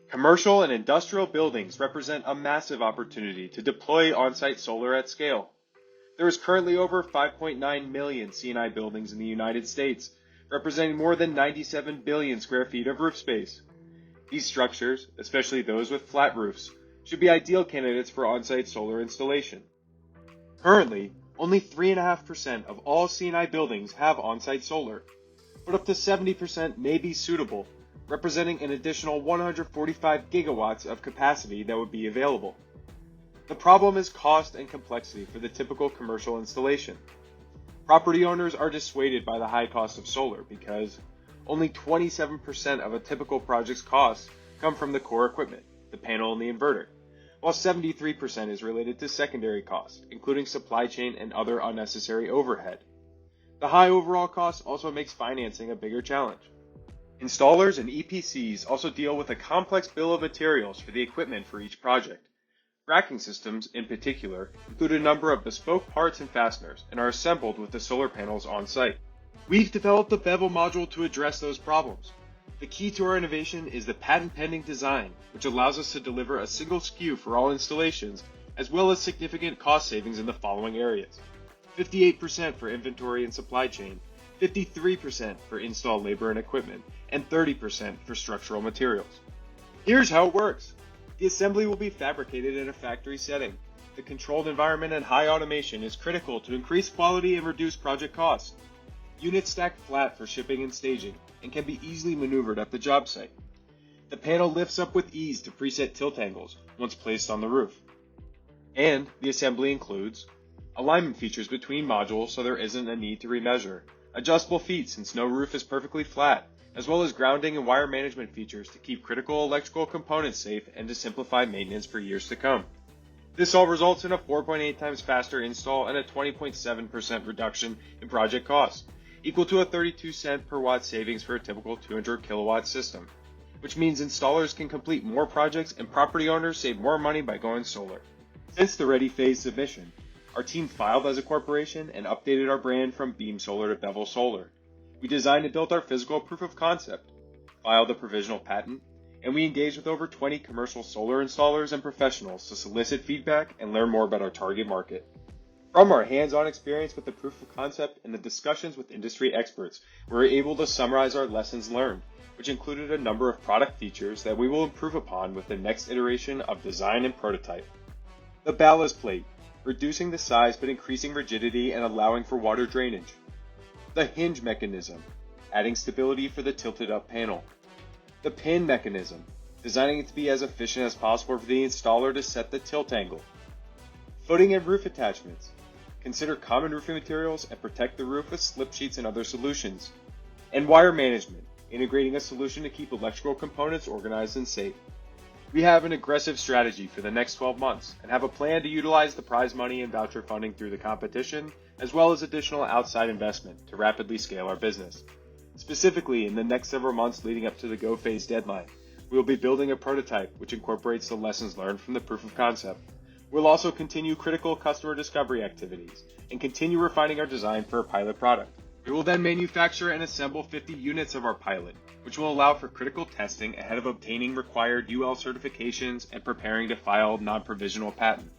Commercial and industrial buildings represent a massive opportunity to deploy on-site solar at scale. There is currently over 5.9 million C&I buildings in the United States, representing more than 97 billion square feet of roof space. These structures, especially those with flat roofs, should be ideal candidates for on-site solar installation. Currently, only 3.5% of all C&I buildings have on-site solar, but up to 70% may be suitable, representing an additional 145 gigawatts of capacity that would be available. The problem is cost and complexity for the typical commercial installation. Property owners are dissuaded by the high cost of solar because only 27% of a typical project's costs come from the core equipment, the panel and the inverter, while 73% is related to secondary costs, including supply chain and other unnecessary overhead. The high overall cost also makes financing a bigger challenge. Installers and EPCs also deal with a complex bill of materials for the equipment for each project. Racking systems, in particular, include a number of bespoke parts and fasteners and are assembled with the solar panels on site. We've developed the Bevel module to address those problems. The key to our innovation is the patent-pending design, which allows us to deliver a single SKU for all installations, as well as significant cost savings in the following areas: 58% for inventory and supply chain, 53% for install labor and equipment, and 30% for structural materials. Here's how it works. The assembly will be fabricated in a factory setting. The controlled environment and high automation is critical to increase quality and reduce project costs. Units stack flat for shipping and staging and can be easily maneuvered at the job site. The panel lifts up with ease to preset tilt angles once placed on the roof. And the assembly includes alignment features between modules so there isn't a need to remeasure, adjustable feet since no roof is perfectly flat, as well as grounding and wire management features to keep critical electrical components safe and to simplify maintenance for years to come. This all results in a 4.8 times faster install and a 20.7% reduction in project costs, equal to a 32-cent per watt savings for a typical 200 kilowatt system, which means installers can complete more projects and property owners save more money by going solar. Since the ready phase submission, our team filed as a corporation and updated our brand from Beam Solar to Bevel Solar. We designed and built our physical proof of concept, filed a provisional patent, and we engaged with over 20 commercial solar installers and professionals to solicit feedback and learn more about our target market. From our hands-on experience with the proof of concept and the discussions with industry experts, we were able to summarize our lessons learned, which included a number of product features that we will improve upon with the next iteration of design and prototype. The ballast plate, reducing the size but increasing rigidity and allowing for water drainage. The hinge mechanism, adding stability for the tilted up panel. The pin mechanism, designing it to be as efficient as possible for the installer to set the tilt angle. Footing and roof attachments. Consider common roofing materials and protect the roof with slip sheets and other solutions. And wire management, integrating a solution to keep electrical components organized and safe. We have an aggressive strategy for the next 12 months and have a plan to utilize the prize money and voucher funding through the competition, as well as additional outside investment to rapidly scale our business. Specifically, in the next several months leading up to the go phase deadline, we will be building a prototype which incorporates the lessons learned from the proof of concept. We'll also continue critical customer discovery activities and continue refining our design for a pilot product. We will then manufacture and assemble 50 units of our pilot, which will allow for critical testing ahead of obtaining required UL certifications and preparing to file non-provisional patent.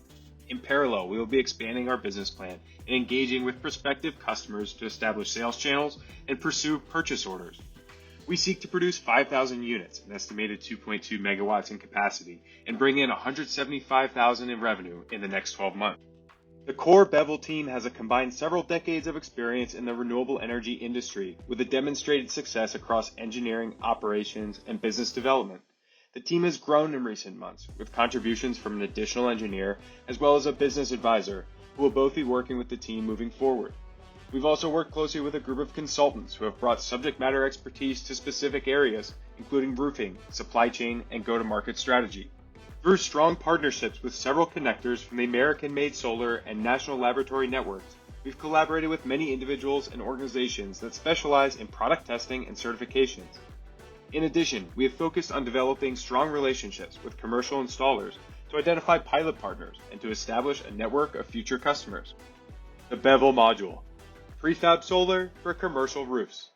In parallel, we will be expanding our business plan and engaging with prospective customers to establish sales channels and pursue purchase orders. We seek to produce 5,000 units, an estimated 2.2 megawatts in capacity, and bring in $175,000 in revenue in the next 12 months. The core Bevel team has a combined several decades of experience in the renewable energy industry with a demonstrated success across engineering, operations, and business development. The team has grown in recent months with contributions from an additional engineer as well as a business advisor who will both be working with the team moving forward. We've also worked closely with a group of consultants who have brought subject matter expertise to specific areas, including roofing, supply chain, and go-to-market strategy. Through strong partnerships with several connectors from the American-made solar and national laboratory networks, we've collaborated with many individuals and organizations that specialize in product testing and certifications. In addition, we have focused on developing strong relationships with commercial installers to identify pilot partners and to establish a network of future customers. The Bevel module, prefab solar for commercial roofs.